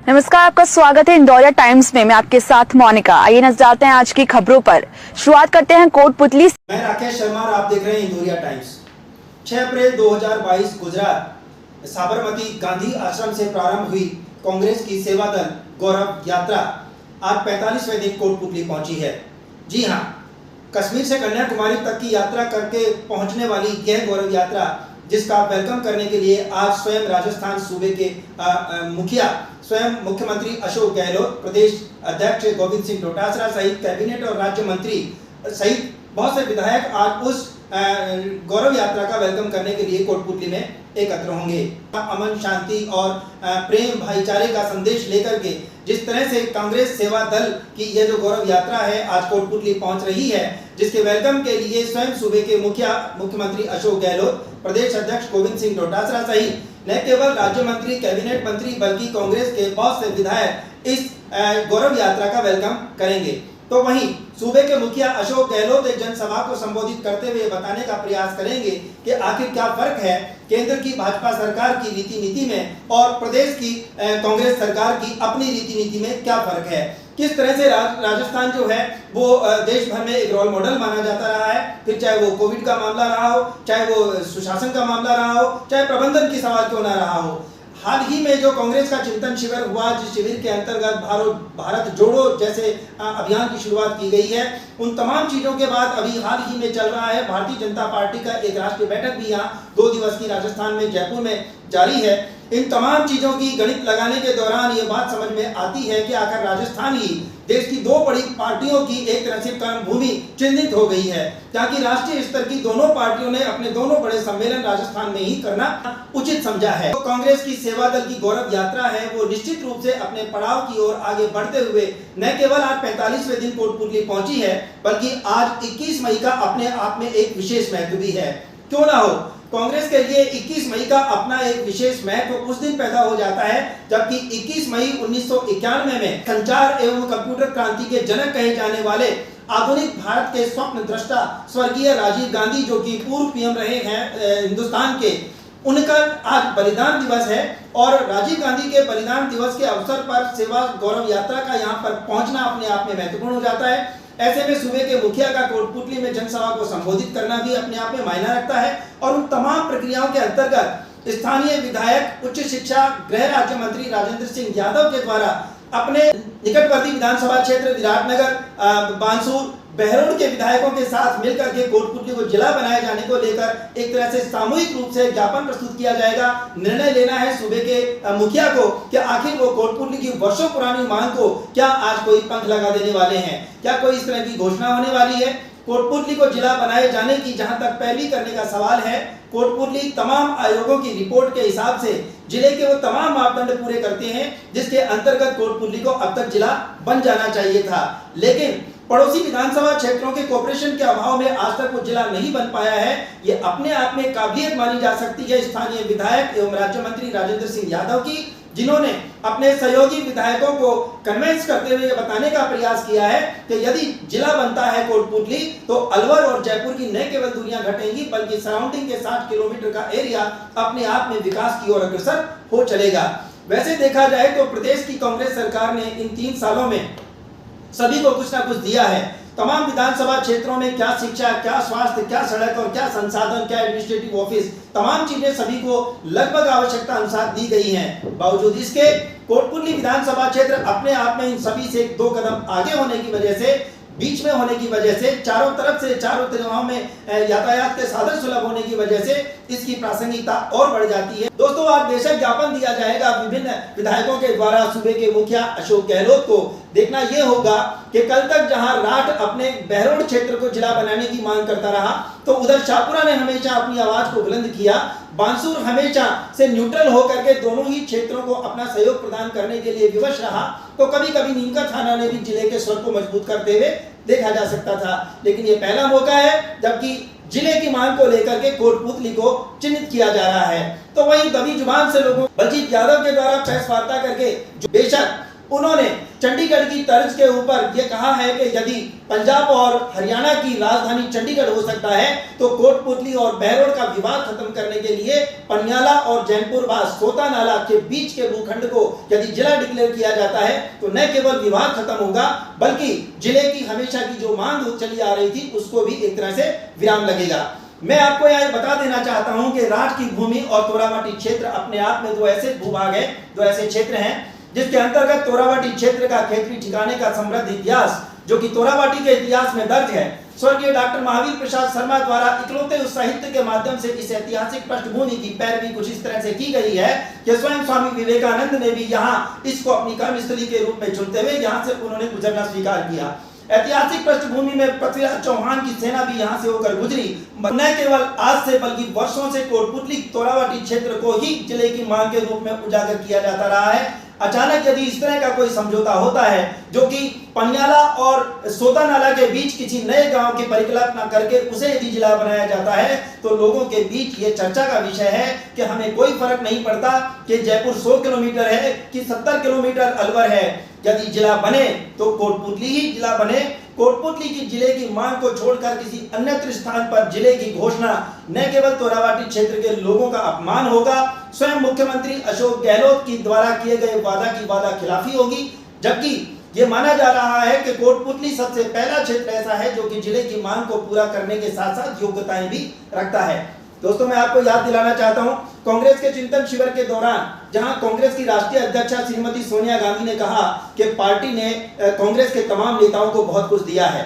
नमस्कार, आपका स्वागत है इंदौरिया टाइम्स में। मैं आपके साथ मोनिका। आइए नजर डालते हैं आज की खबरों पर। शुरुआत करते हैं कोटपुतली। मैं राकेश शर्मा और आप देख रहे हैं इंदौरिया टाइम्स। 6 अप्रैल 2022 गुजरात साबरमती गांधी आश्रम से प्रारंभ हुई कांग्रेस की सेवा दल गौरव यात्रा आज 45वें दिन कोटपुतली पहुंची है। जी हां, कश्मीर से कन्याकुमारी तक की यात्रा करके पहुंचने वाली यह गौरव यात्रा, जिसका वेलकम करने के लिए आज स्वयं राजस्थान सूबे के मुखिया स्वयं मुख्यमंत्री अशोक गहलोत, प्रदेश अध्यक्ष गोविंद सिंह डोटासरा सहित कैबिनेट और राज्य मंत्री सहित बहुत से विधायक आज उस गौरव यात्रा का वेलकम करने के लिए कोटपुतली में एकत्र होंगे। अमन, शांति और प्रेम, भाईचारे का संदेश लेकर के जिस तरह से कांग्रेस सेवा दल की यह जो गौरव यात्रा है आज कोटपुतली पहुंच रही है, जिसके वेलकम के लिए स्वयं सूबे के मुख्यमंत्री अशोक गहलोत, प्रदेश अध्यक्ष गोविंद सिंह डोटासरा सहित न केवल राज्य मंत्री, कैबिनेट मंत्री बल्कि कांग्रेस के बहुत से विधायक इस गौरव यात्रा का वेलकम करेंगे। तो वहीं सूबे के मुखिया अशोक गहलोत एक जनसभा को संबोधित करते हुए बताने का प्रयास करेंगे कि आखिर क्या फर्क है केंद्र की भाजपा सरकार की रीति नीति में और प्रदेश की कांग्रेस सरकार की अपनी रीति नीति में क्या फर्क है। किस तरह से राजस्थान जो है वो देश भर में एक रोल मॉडल माना जाता रहा है, फिर चाहे वो कोविड का मामला रहा हो, चाहे वो सुशासन का मामला रहा हो, चाहे प्रबंधन की सवाल क्यों ना रहा हो। हाल ही में जो कांग्रेस का चिंतन शिविर हुआ, जिस शिविर के अंतर्गत भारत जोड़ो जैसे अभियान की शुरुआत की गई है, उन तमाम चीजों के बाद अभी हाल ही में चल रहा है भारतीय जनता पार्टी का एक राष्ट्रीय बैठक भी यहाँ 2 दिवस की राजस्थान में जयपुर में जारी है। इन तमाम चीजों की गणित लगाने के दौरान ये बात समझ में आती है कि आखिर राजस्थान ही देश की 2 बड़ी पार्टियों की एक तरह से कर्मभूमि चिन्हित हो गई है, ताकि राष्ट्रीय स्तर की दोनों पार्टियों ने अपने दोनों बड़े सम्मेलन राजस्थान में ही करना उचित समझा है। तो कांग्रेस की सेवा दल की गौरव यात्रा है वो निश्चित रूप से अपने पड़ाव की ओर आगे बढ़ते हुए न केवल आज 45वें दिन कोटपुतली पहुंची है, बल्कि आज 21 मई का अपने आप में एक विशेष महत्व भी है। क्यों ना हो, कांग्रेस के लिए 21 मई का अपना एक विशेष महत्व उस दिन पैदा हो जाता है जबकि 21 मई 1991 में संचार एवं कंप्यूटर क्रांति के जनक कहे जाने वाले आधुनिक भारत के स्वप्न दृष्टा स्वर्गीय राजीव गांधी, जो कि पूर्व पीएम रहे हैं हिंदुस्तान के, उनका आज बलिदान दिवस है। और राजीव गांधी के बलिदान दिवस के अवसर पर सेवा गौरव यात्रा का यहाँ पर पहुंचना अपने आप में महत्वपूर्ण हो जाता है। ऐसे में सूबे के मुखिया का कोटपुतली में जनसभा को संबोधित करना भी अपने आप में मायना रखता है और उन तमाम प्रक्रियाओं के अंतर्गत स्थानीय विधायक, उच्च शिक्षा, गृह राज्य मंत्री राजेंद्र सिंह यादव के द्वारा अपने निकटवर्ती विधानसभा क्षेत्र विराटनगर, बानसूर, बहरोड के विधायकों के साथ मिलकर के कोटपुतली को जिला बनाए जाने को लेकर एक तरह से सामूहिक रूप से ज्ञापन प्रस्तुत किया जाएगा। निर्णय लेना है सूबे के मुखिया को कि आखिर वो कोटपुतली की वर्षों पुरानी मांग को क्या आज कोई पंख लगा देने वाले हैं, क्या कोई इस तरह की घोषणा होने वाली है। कोटपुतली को जिला बनाए जाने की जहां तक पहली करने का सवाल है, कोटपुतली तमाम आयोगों की रिपोर्ट के हिसाब से जिले के वो तमाम मापदंड पूरे करते हैं जिसके अंतर्गत कोटपुतली को अब तक जिला बन जाना चाहिए था, लेकिन पड़ोसी विधानसभा क्षेत्रों के कोऑपरेशन के अभाव में आज तक वो जिला नहीं बन पाया है। ये अपने आप में काबिलियत मानी जा सकती है स्थानीय विधायक एवं राज्य मंत्री राजेंद्र सिंह यादव की, जिन्होंने अपने सहयोगी विधायकों को कन्विंस करते हुए बताने का प्रयास किया है कि यदि जिला बनता है कोटपुतली तो अलवर और जयपुर की न केवल दूरियां घटेंगी बल्कि सराउंडिंग के 60 किलोमीटर का एरिया अपने आप में विकास की ओर अग्रसर हो चलेगा। वैसे देखा जाए तो प्रदेश की कांग्रेस सरकार ने इन 3 सालों में सभी को कुछ ना कुछ दिया है। तमाम विधानसभा क्षेत्रों में क्या शिक्षा, क्या स्वास्थ्य, क्या सड़क और क्या संसाधन, क्या एडमिनिस्ट्रेटिव ऑफिस, तमाम चीजें सभी को लगभग आवश्यकता अनुसार दी गई हैं। बावजूद इसके कोटपुतली विधानसभा क्षेत्र अपने आप में इन सभी से 2 कदम आगे होने की वजह से, बीच में होने की वजह से, चारों तरफ से चारों दिशाओं में यातायात के साधन सुलभ होने की वजह से इसकी प्रासंगिकता और बढ़ जाती है। दोस्तों, आज बेशक ज्ञापन दिया जाएगा विभिन्न विधायकों के द्वारा सूबे के मुखिया अशोक गहलोत को। देखना यह होगा कि कल तक जहां राठ अपने बहरोड क्षेत्र को जिला बनाने की मांग करता रहा, तो उधर शाहपुरा ने हमेशा अपनी आवाज को बुलंद किया, बानसूर हमेशा से न्यूट्रल होकर के दोनों ही क्षेत्रों को अपना सहयोग प्रदान करने के लिए विवश रहा, तो कभी कभी नीमका थाना ने भी जिले के स्वर को मजबूत करते हुए देखा जा सकता था। लेकिन ये पहला मौका है जबकि जिले की मांग को लेकर के कोटपुतली को चिन्हित किया जा रहा है। तो वहीं दबी जुबान से लोगों बलजीत यादव के द्वारा प्रेस वार्ता करके जो बेशक उन्होंने चंडीगढ़ की तर्ज के ऊपर यह कहा है कि यदि पंजाब और हरियाणा की राजधानी चंडीगढ़ हो सकता है तो कोटपुतली और बहरोड का विवाद खत्म करने के लिए पनियाला और जैनपुर व सोता नाला के बीच के भूखंड को यदि जिला डिक्लेयर किया जाता है तो न केवल विवाद खत्म होगा बल्कि जिले की हमेशा की जो मांग चली आ रही थी उसको भी एक तरह से विराम लगेगा। मैं आपको यहाँ बता देना चाहता हूं कि राठ की भूमि और तोराबाटी क्षेत्र अपने आप में दो ऐसे भूभाग हैं, दो ऐसे क्षेत्र हैं जिसके अंतर्गत तोराबाटी क्षेत्र का खेतरी ठिकाने का समृद्ध इतिहास जो कि तोराबाटी के इतिहास में दर्ज है। स्वर्गीय डॉक्टर महावीर प्रसाद शर्मा द्वारा इकलौते उस साहित्य के माध्यम से इस ऐतिहासिक पृष्ठभूमि की पैरवी कुछ इस तरह से की गई है कि स्वयं स्वामी विवेकानंद ने भी यहाँ इसको अपनी कर्मस्थली के रूप में चुनते हुए यहाँ से उन्होंने गुजरना स्वीकार किया। ऐतिहासिक पृष्ठभूमि में पृथ्वीराज चौहान की सेना भी यहाँ से होकर गुजरी। न केवल आज से बल्कि वर्षों से कोटपुतली तोराबाटी क्षेत्र को ही जिले की मांग के रूप में उजागर किया जाता रहा है। अचानक यदि इस तरह का कोई समझौता होता है जो कि पनियाला और सोता नाला के बीच किसी नए गांव की परिकल्पना करके उसे यदि जिला बनाया जाता है तो लोगों के बीच ये चर्चा का विषय है कि हमें कोई फर्क नहीं पड़ता कि जयपुर 100 किलोमीटर है कि 70 किलोमीटर अलवर है, यदि जिला बने तो कोटपुतली ही जिला बने। कोटपुतली की जिले की मांग को छोड़कर किसी अन्यत्र स्थान पर जिले की घोषणा न केवल तोराबाटी क्षेत्र के लोगों का अपमान होगा, स्वयं मुख्यमंत्री अशोक गहलोत की द्वारा किए गए वादा की वादा खिलाफी होगी। जबकि ये माना जा रहा है कि कोटपुतली सबसे पहला क्षेत्र ऐसा है जो कि जिले की मांग को पूरा करने के साथ साथ योग्यताएं भी रखता है। दोस्तों मैं आपको याद दिलाना चाहता हूं कांग्रेस के चिंतन शिविर के दौरान जहां कांग्रेस की राष्ट्रीय अध्यक्षा श्रीमती सोनिया गांधी ने कहा कि पार्टी ने कांग्रेस के तमाम नेताओं को बहुत कुछ दिया है,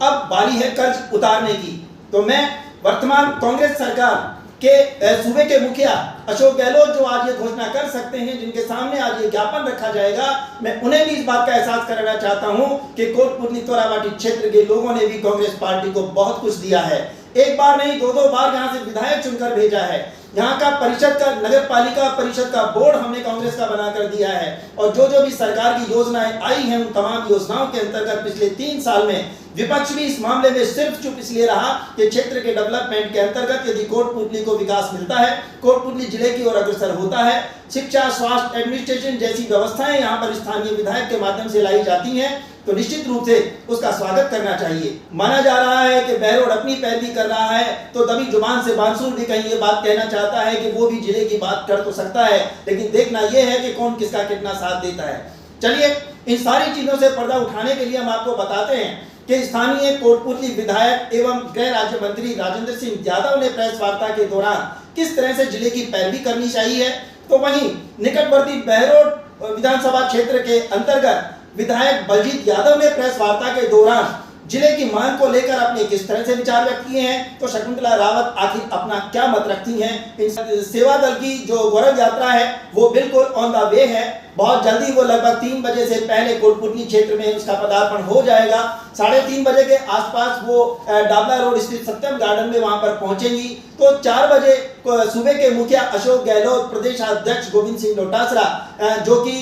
अब बारी है कर्ज उतारने की। तो मैं वर्तमान कांग्रेस सरकार के सूबे के मुखिया अशोक गहलोत जो आज ये घोषणा कर सकते हैं, जिनके सामने आज ये ज्ञापन रखा जाएगा, मैं उन्हें भी इस बात का एहसास कराना चाहता हूं कि कोटपुतली तोराबाटी क्षेत्र के लोगों ने भी कांग्रेस पार्टी को बहुत कुछ दिया है। एक बार नहीं 2-2 बार यहाँ से विधायक चुनकर भेजा है। यहाँ का परिषद का नगर पालिका परिषद का बोर्ड हमने कांग्रेस का बनाकर दिया है और जो जो भी सरकार की योजनाएं आई हैं उन तमाम योजनाओं के अंतर्गत पिछले 3 साल में विपक्ष भी इस मामले में सिर्फ चुप इसलिए रहा कि क्षेत्र के डेवलपमेंट के अंतर्गत यदि कोटपुतली को विकास मिलता है, कोटपुतली जिले की ओर अग्रसर होता है, शिक्षा, स्वास्थ्य, एडमिनिस्ट्रेशन जैसी व्यवस्थाएं यहाँ पर स्थानीय विधायक के माध्यम से लाई जाती हैं तो निश्चित रूप से उसका स्वागत करना चाहिए। माना जा रहा है कि बहरोड अपनी पैरवी कर रहा है तो दबी जुबान से बांसुर भी कहीं ये बात कहना चाहता है कि वो भी जिले की बात कर तो सकता है, लेकिन देखना यह है कि कौन किसका कितना साथ देता है। चलिए इन सारी चीजों से पर्दा उठाने के लिए हम आपको बताते हैं कि स्थानीय कोटपुतली विधायक एवं गृह राज्य मंत्री राजेंद्र सिंह यादव ने प्रेस वार्ता के दौरान किस तरह से जिले की पैरवी करनी चाहिए। तो वहीं निकटवर्ती बहरोड विधानसभा क्षेत्र के अंतर्गत विधायक बलजीत यादव ने प्रेस वार्ता के दौरान जिले की मांग को लेकर अपने किस तरह से विचार व्यक्त किए हैं, तो शकुंतला रावत आखिर अपना क्या मत रखती हैं। सेवा दल की जो गौरव यात्रा है वो बिल्कुल ऑन द वे है, बहुत जल्दी वो लगभग 3 बजे से पहले कोटपुतली क्षेत्र में उसका पदार्पण हो जाएगा। 3:30 बजे के आसपास वो डाबला रोड स्थित सत्यम गार्डन में वहां पर पहुंचेंगी। तो 4 बजे सूबे के मुखिया अशोक गहलोत, प्रदेश अध्यक्ष गोविंद सिंह डोटासरा जो कि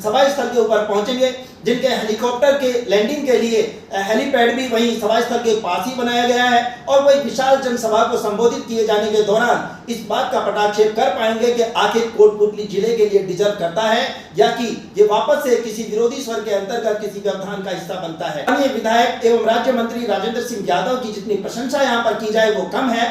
सभा स्थल के ऊपर पहुंचेंगे, जिनके हेलीकॉप्टर के लैंडिंग के लिए हेलीपैड भी वहीं सभा स्थल के पास ही बनाया गया है और वही विशाल जनसभा को संबोधित किए जाने के दौरान इस बात का पटाक्षेप कर पाएंगे कि आखिर कोटपुतली जिले के लिए डिजर्व करता है या कि ये वापस से किसी विरोधी स्वर के अंतर्गत किसी व्यवधान का हिस्सा बनता है। अन्य विधायक एवं राज्य मंत्री राजेंद्र सिंह यादव की जितनी प्रशंसा यहाँ पर की जाए वो कम है।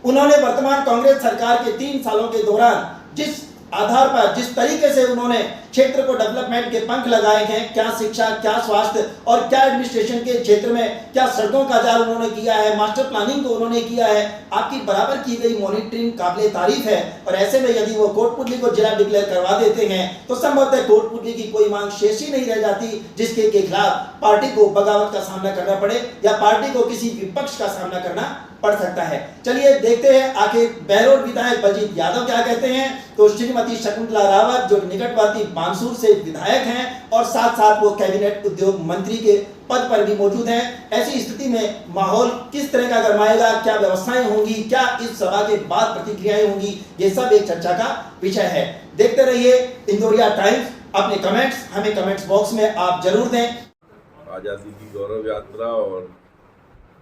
उन्होंने वर्तमान कांग्रेस सरकार के 3 सालों के दौरान जिस आधार पर जिस तरीके से उन्होंने क्षेत्र को डेवलपमेंट के पंख लगाए हैं, क्या शिक्षा, क्या स्वास्थ्य और क्या एडमिनिस्ट्रेशन के क्षेत्र में क्या सड़कों का जाल उन्होंने किया है, मास्टर प्लानिंग को उन्होंने किया है, आपकी बराबर की गई मॉनिटरिंग काबिले तारीफ है। और ऐसे में यदि वो कोटपुतली को जिला डिक्लेयर करवा देते हैं तो संभवतः कोटपुतली की कोई मांग शेष ही नहीं रह जाती जिसके खिलाफ पार्टी को बगावत का सामना करना पड़े या पार्टी को किसी विपक्ष का सामना करना पड़ सकता है। चलिए देखते हैं आखिर बहरोड विधायक बलजीत यादव क्या कहते हैं। तो श्रीमती शकुंतला रावत जो निकटवर्ती बांसुर से विधायक हैं और साथ साथ वो कैबिनेट उद्योग मंत्री के पद पर भी मौजूद हैं, ऐसी स्थिति में माहौल किस तरह का गरमाएगा, क्या व्यवस्थाएं होंगी, क्या इस सभा के बाद प्रतिक्रियाएं होंगी, ये सब एक चर्चा का विषय है। देखते रहिए इंदौरिया टाइम्स। अपने कमेंट्स हमें कमेंट्स बॉक्स में आप जरूर दें। आज़ादी की गौरव यात्रा और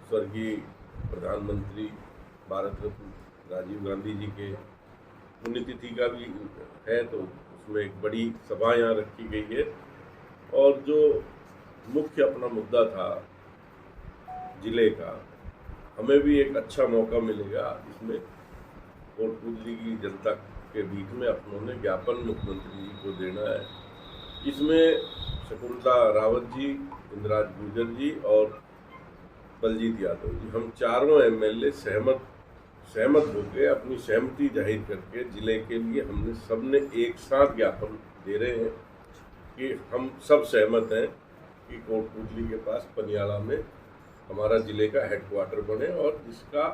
स्वर्गीय प्रधानमंत्री भारत रत्न राजीव गांधी जी के पुण्यतिथि का भी है, तो उसमें एक बड़ी सभा यहाँ रखी गई है। और जो मुख्य अपना मुद्दा था जिले का, हमें भी एक अच्छा मौका मिलेगा इसमें कोटपूतली की जनता के बीच में अपनों ने ज्ञापन मुख्यमंत्री जी को देना है। इसमें शकुंतला रावत जी, इंद्राज गुर्जर जी और बलजीत यादव जी, हम चारों एमएलए सहमत होकर अपनी सहमति जाहिर करके जिले के लिए हमने सबने एक साथ ज्ञापन दे रहे हैं कि हम सब सहमत हैं कि कोटपूतली के पास पनियाला में हमारा जिले का हेडक्वार्टर बने और जिसका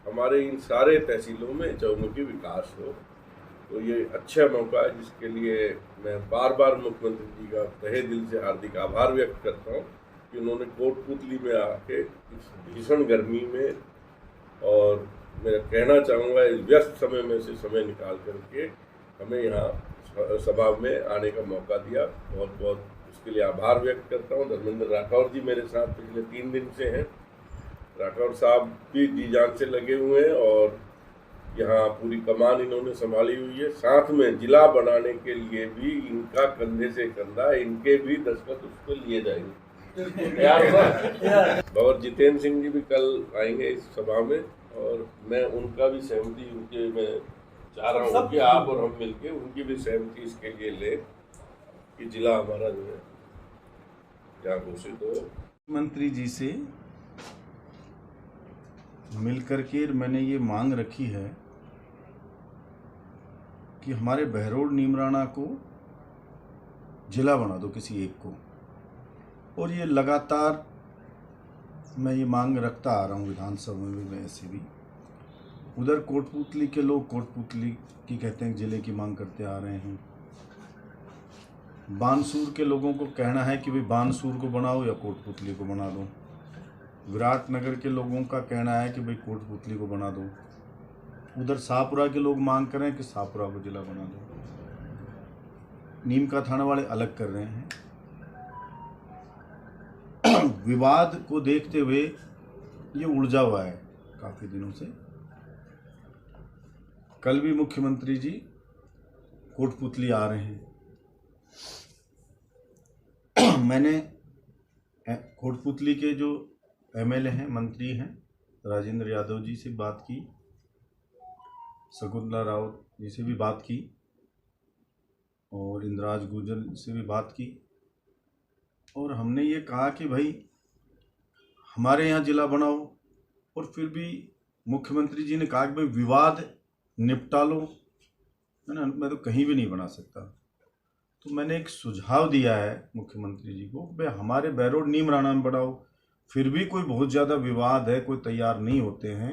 हमारे इन सारे तहसीलों में चौमुखी विकास हो। तो ये अच्छा मौका है जिसके लिए मैं बार बार मुख्यमंत्री जी का तहे दिल से हार्दिक आभार व्यक्त करता हूँ कि उन्होंने कोटपूतली में आके इस भीषण गर्मी में, और मैं कहना चाहूँगा इस व्यस्त समय में से समय निकाल करके हमें यहाँ सभा में आने का मौका दिया। बहुत बहुत उसके लिए आभार व्यक्त करता हूँ। धर्मेंद्र राठौर जी मेरे साथ पिछले 3 दिन से हैं। राठौर साहब भी जी जान से लगे हुए हैं और यहाँ पूरी कमान इन्होंने संभाली हुई है। साथ में जिला बनाने के लिए भी इनका कंधे से कंधा, इनके भी दस्तखत उस पर लिए जाएंगे। और जितेंद्र सिंह जी भी कल आएंगे इस सभा में, और मैं उनका भी सहमति उनके मैं चाह रहा हूँ कि आप और हम मिलके उनकी भी सहमति इसके लिए ले कि जिला हमारा जो है यहाँ घोषित हो। मंत्री जी से मिलकर के मैंने ये मांग रखी है कि हमारे बहरोड नीमराना को जिला बना दो किसी एक को, और ये लगातार मैं ये मांग रखता आ रहा हूँ विधानसभा में भी, वैसे भी उधर कोटपूतली के लोग कोटपूतली की कहते हैं जिले की मांग करते आ रहे हैं। बानसूर के लोगों को कहना है कि भाई बानसूर को बनाओ या कोटपूतली को बना दो। विराटनगर के लोगों का कहना है कि भाई कोटपूतली को बना दो। उधर शाहपुरा के लोग मांग कर रहे हैं कि शाहपुरा को जिला बना दो। नीम का थाना वाले अलग कर रहे हैं। विवाद को देखते हुए ये उलझा हुआ है काफ़ी दिनों से। कल भी मुख्यमंत्री जी कोटपूतली आ रहे हैं। मैंने कोटपूतली के जो एमएलए हैं, मंत्री हैं, राजेंद्र यादव जी से बात की, शकुंतला रावत जी से भी बात की और इंद्राज गुर्जर से भी बात की, और हमने ये कहा कि भाई हमारे यहाँ जिला बनाओ। और फिर भी मुख्यमंत्री जी ने कहा कि भाई विवाद निपटा लो, है ना, मैं तो कहीं भी नहीं बना सकता। तो मैंने एक सुझाव दिया है मुख्यमंत्री जी को, भाई हमारे बहरोड नीमराना में बढ़ाओ। फिर भी कोई बहुत ज़्यादा विवाद है, कोई तैयार नहीं होते हैं।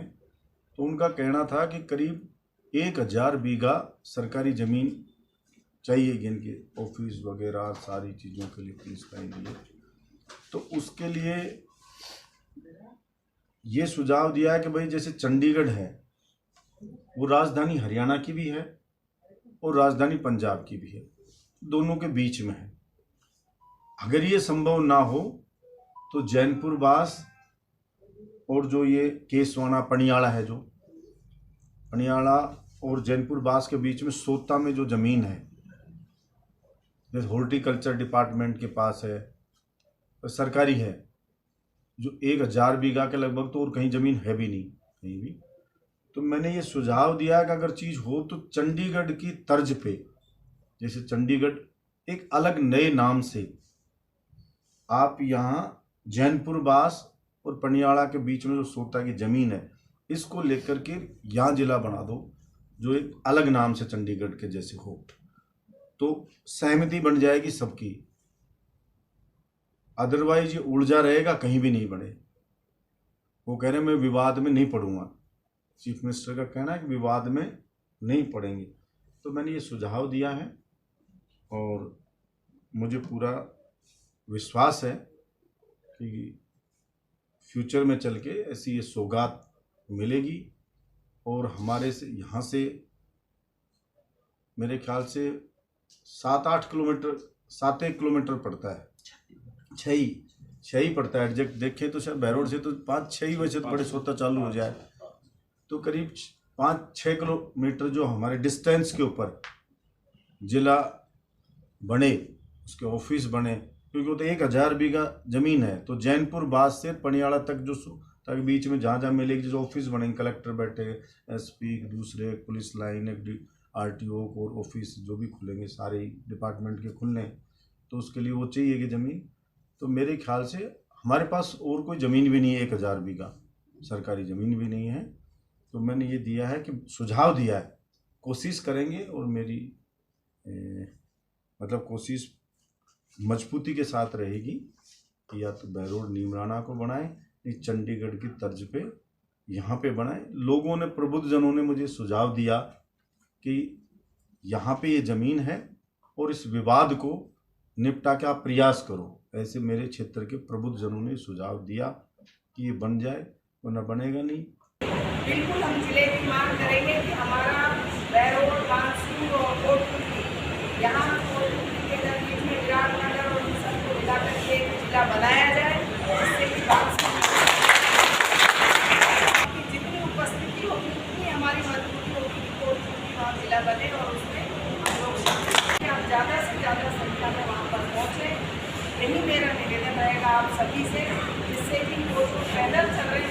तो उनका कहना था कि करीब 1000 बीघा सरकारी ज़मीन चाहिए इनके ऑफिस वगैरह सारी चीज़ों के लिए, पुलिस के लिए। तो उसके लिए ये सुझाव दिया है कि भाई जैसे चंडीगढ़ है वो राजधानी हरियाणा की भी है और राजधानी पंजाब की भी है, दोनों के बीच में है। अगर ये संभव ना हो तो जैनपुर बास और जो ये केसवाना पनियाला है, जो पनियाला और जैनपुर बास के बीच में सोता में जो ज़मीन है, जैसे हॉर्टिकल्चर डिपार्टमेंट के पास है, तो सरकारी है, जो 1000 बीघा के लगभग, तो और कहीं ज़मीन है भी नहीं कहीं भी। तो मैंने ये सुझाव दिया कि अगर चीज़ हो तो चंडीगढ़ की तर्ज पे, जैसे चंडीगढ़ एक अलग नए नाम से, आप यहाँ जैनपुर बास और पनियाला के बीच में जो सोता की ज़मीन है, इसको लेकर के यहाँ जिला बना दो, जो एक अलग नाम से चंडीगढ़ के जैसे हो। तो सहमति बन जाएगी सबकी। अदरवाइज ये उलझा रहेगा, कहीं भी नहीं बढ़े। वो कह रहे हैं मैं विवाद में नहीं पड़ूंगा। चीफ मिनिस्टर का कहना है कि विवाद में नहीं पड़ेंगे। तो मैंने ये सुझाव दिया है और मुझे पूरा विश्वास है कि फ्यूचर में चल के ऐसी ये सौगात मिलेगी। और हमारे से यहाँ से मेरे ख्याल से 7-8 किलोमीटर, 7-1 किलोमीटर पड़ता है, 6 ही पड़ता है। एग्जैक्ट देखें तो शायद बहरोड से तो 5-6 ही वैसे तो बड़े सोता चालू हो जाए, तो करीब 5-6 किलोमीटर जो हमारे डिस्टेंस के ऊपर जिला बने, उसके ऑफिस बने, क्योंकि वो तो 1000 बीघा जमीन है। तो जैनपुर बाद से पनियाड़ा तक जो ताकि बीच में जहाँ जहाँ मिलेगी, जो ऑफिस बनेंगे, कलेक्टर बैठे, एसपी, दूसरे पुलिस लाइन, एक आरटीओ और ऑफिस जो भी खुलेंगे, सारे डिपार्टमेंट के खुलने, तो उसके लिए वो चाहिए कि ज़मीन। तो मेरे ख्याल से हमारे पास और कोई ज़मीन भी नहीं है, 1000 बीघा सरकारी ज़मीन भी नहीं है। तो मैंने ये दिया है कि सुझाव दिया है, कोशिश करेंगे, और मेरी मतलब कोशिश मजबूती के साथ रहेगी कि या तो बहरोड नीमराना को बनाएं, नहीं चंडीगढ़ की तर्ज पे यहाँ पे बनाएं। लोगों ने, प्रबुद्धजनों ने मुझे सुझाव दिया कि यहाँ पे ये ज़मीन है और इस विवाद को निपटा के आप प्रयास करो। ऐसे मेरे क्षेत्र के प्रबुद्धजनों ने सुझाव दिया कि ये बन जाए, वरना बनेगा नहीं। बिल्कुल हम जिले की मांग करेंगे कि हमारा बहरोड, बांसुर और कोटपुतली, यहाँ कोटपुतली के नजदीक में विराटनगर और इन सबको मिलाकर के एक जिला बनाया जाए, जिससे कि बांसुर की जितनी उपस्थिति होगी उतनी हमारी मजबूती होगी कि कोटपुतली वहाँ जिला बने और उसमें हम लोग आप ज़्यादा से ज़्यादा संख्या में वहाँ पर पहुँचे। यही मेरा निवेदन रहेगा आप सभी से, जिससे कि वो जो पैदल चल रहे हैं